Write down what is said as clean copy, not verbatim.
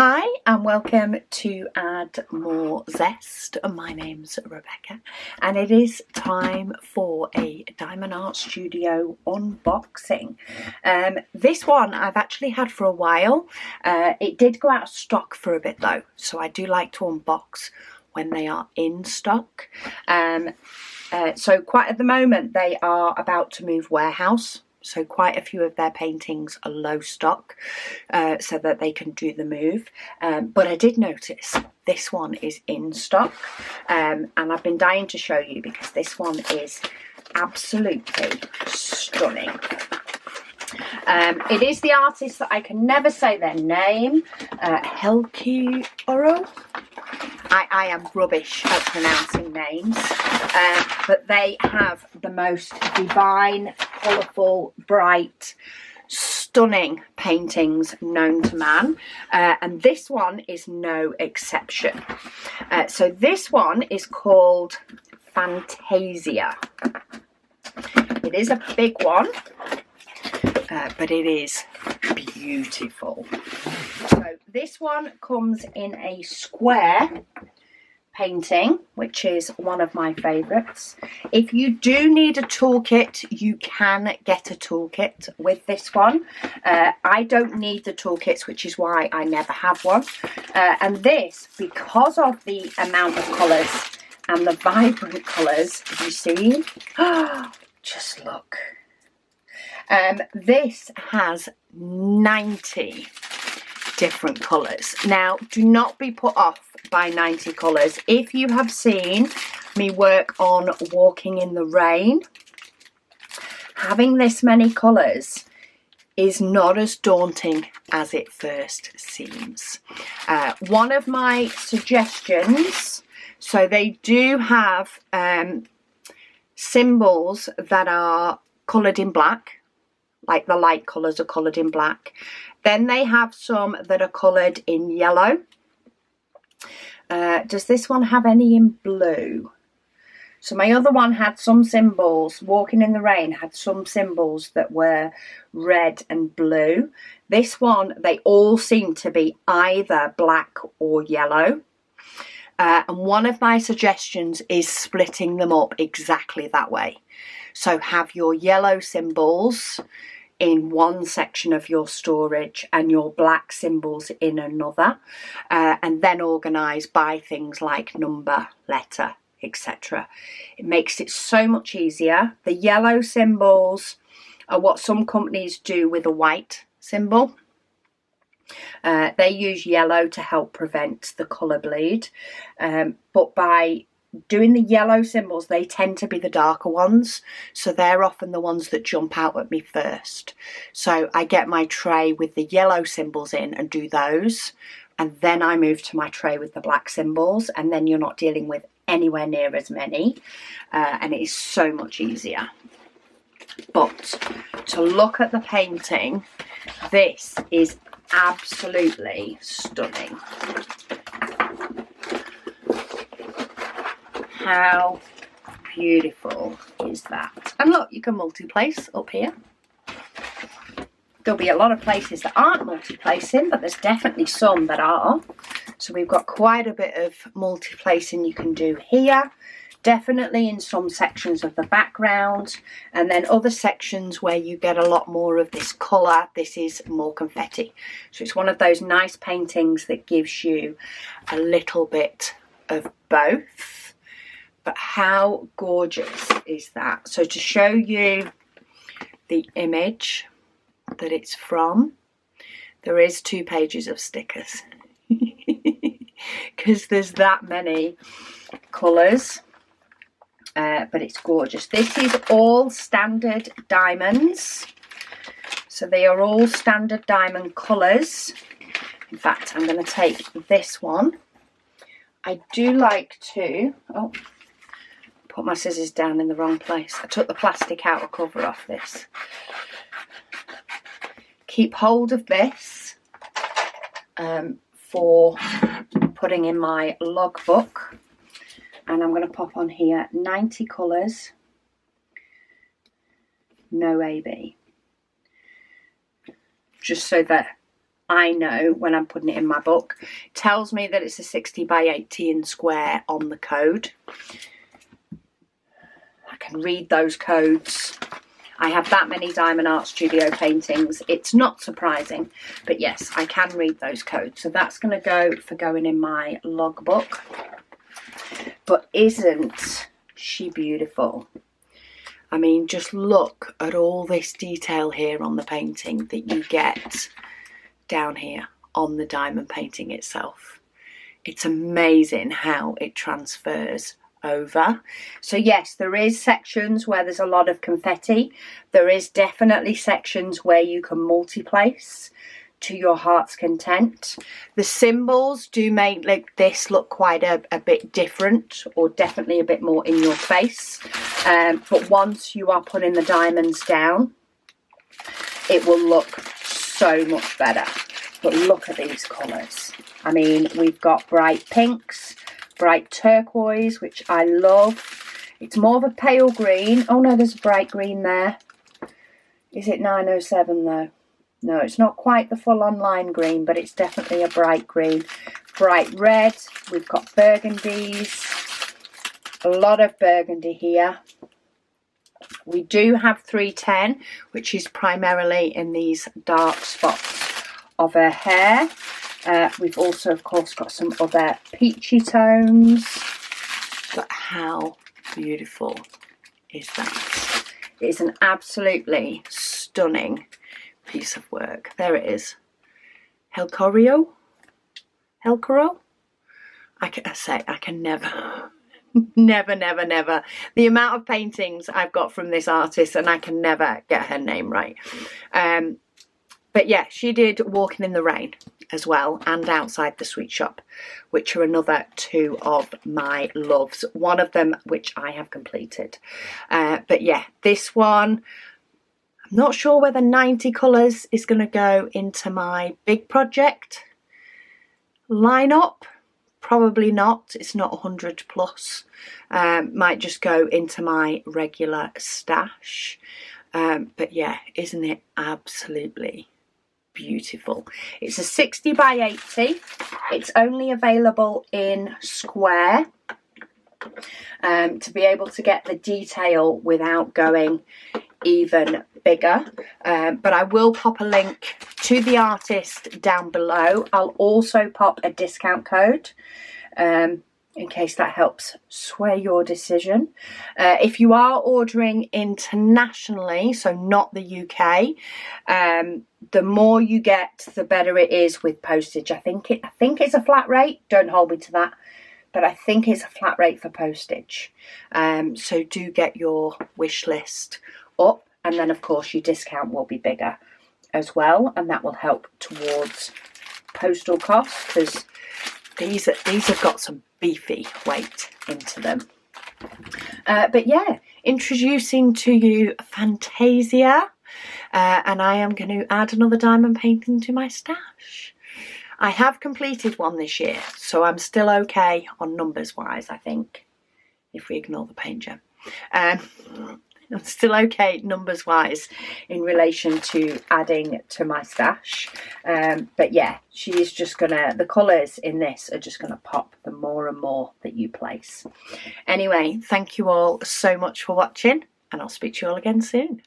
Hi and welcome to Add More Zest. My name's Rebecca and it is time for a Diamond Art Studio unboxing. This one I've actually had for a while. It did go out of stock for a bit though, so I do like to unbox when they are in stock. So quite at the moment they are about to move warehouse. So quite a few of their paintings are low stock so that they can do the move. But I did notice this one is in stock and I've been dying to show you because this one is absolutely stunning. It is the artist that I can never say their name, Helkoryo. I am rubbish at pronouncing names, but they have the most divine, colourful, bright, stunning paintings known to man, and this one is no exception. So this one is called Fantasia. It is a big one, but it is beautiful. So this one comes in a square painting, which is one of my favourites. If you do need a toolkit, you can get a toolkit with this one. I don't need the toolkits, which is why I never have one. And this, because of the amount of colours and the vibrant colours, you see, just look. This has 90 different colours. Now, do not be put off by 90 colours. If you have seen me work on Walking in the Rain, having this many colours is not as daunting as it first seems. One of my suggestions, so they do have symbols that are coloured in black, like the light colours are coloured in black. Then they have some that are coloured in yellow. Does this one have any in blue? So my other one had some symbols, Walking in the Rain had some symbols that were red and blue. This one, they all seem to be either black or yellow. And one of my suggestions is splitting them up exactly that way. So have your yellow symbols in one section of your storage and your black symbols in another, and then organise by things like number, letter, etc. It makes it so much easier. The yellow symbols are what some companies do with a white symbol. They use yellow to help prevent the colour bleed, but by doing the yellow symbols, they tend to be the darker ones, so they're often the ones that jump out at me first. So I get my tray with the yellow symbols in and do those, and then I move to my tray with the black symbols, and then you're not dealing with anywhere near as many, and it is so much easier. But to look at the painting, this is absolutely stunning. How beautiful is that? And look, you can multi-place up here. There'll be a lot of places that aren't multi-placing, but there's definitely some that are. So we've got quite a bit of multi-placing you can do here. Definitely in some sections of the background, and then other sections where you get a lot more of this colour. This is more confetti. So it's one of those nice paintings that gives you a little bit of both. But how gorgeous is that? So to show you the image that it's from, there is 2 pages of stickers because there's that many colours, but it's gorgeous. This is all standard diamonds, so they are all standard diamond colours. In fact, I'm going to take this one. I do like to, put my scissors down in the wrong place. I took the plastic outer cover off this. Keep hold of this for putting in my logbook. And I'm going to pop on here 90 colours, no AB. Just so that I know when I'm putting it in my book. It tells me that it's a 60 by 18 square on the code. I can read those codes. I have that many Diamond Art Studio paintings. It's not surprising, but yes, I can read those codes. So that's going to go for going in my logbook. But isn't she beautiful? I mean, just look at all this detail here on the painting that you get down here on the diamond painting itself. It's amazing how it transfers over. So yes, there is sections where there's a lot of confetti. There is definitely sections where you can multi-place to your heart's content. The symbols do make like this look quite a bit different, or definitely a bit more in your face, but once you are putting the diamonds down, it will look so much better. But look at these colours. I mean, we've got bright pinks, bright turquoise, which I love. It's more of a pale green. Oh no, there's a bright green there. Is it 907 though? No, it's not quite the full-on lime green, but it's definitely a bright green. Bright red. We've got burgundies. A lot of burgundy here. We do have 310, which is primarily in these dark spots of her hair. We've also, of course, got some other peachy tones. But how beautiful is that? It is an absolutely stunning piece of work. There it is. Helkoryo? Helkoryo? I can never, never. The amount of paintings I've got from this artist, and I can never get her name right. But yeah, she did Walking in the Rain as well, and Outside the Sweet Shop, which are another two of my loves. One of them which I have completed. But yeah, this one, I'm not sure whether 90 colours is going to go into my big project lineup. Probably not. It's not 100 plus. Might just go into my regular stash. But yeah, isn't it absolutely beautiful? It's a 60 by 80. It's only available in square. To be able to get the detail without going even bigger, but I will pop a link to the artist down below. I'll also pop a discount code in case that helps sway your decision. If you are ordering internationally, so not the UK, the more you get, the better it is with postage. I think it's a flat rate. Don't hold me to that, but I think it's a flat rate for postage. So do get your wish list up, and then of course your discount will be bigger as well, and that will help towards postal costs, because these have got some beefy weight into them. But yeah, introducing to you Fantasia, and I am going to add another diamond painting to my stash. I have completed one this year, so I'm still okay on numbers wise, I think, if we ignore the paint gem. I'm still okay numbers wise in relation to adding to my stash. But yeah, she is just gonna, the colours in this are just gonna pop the more and more that you place. Anyway, thank you all so much for watching, and I'll speak to you all again soon.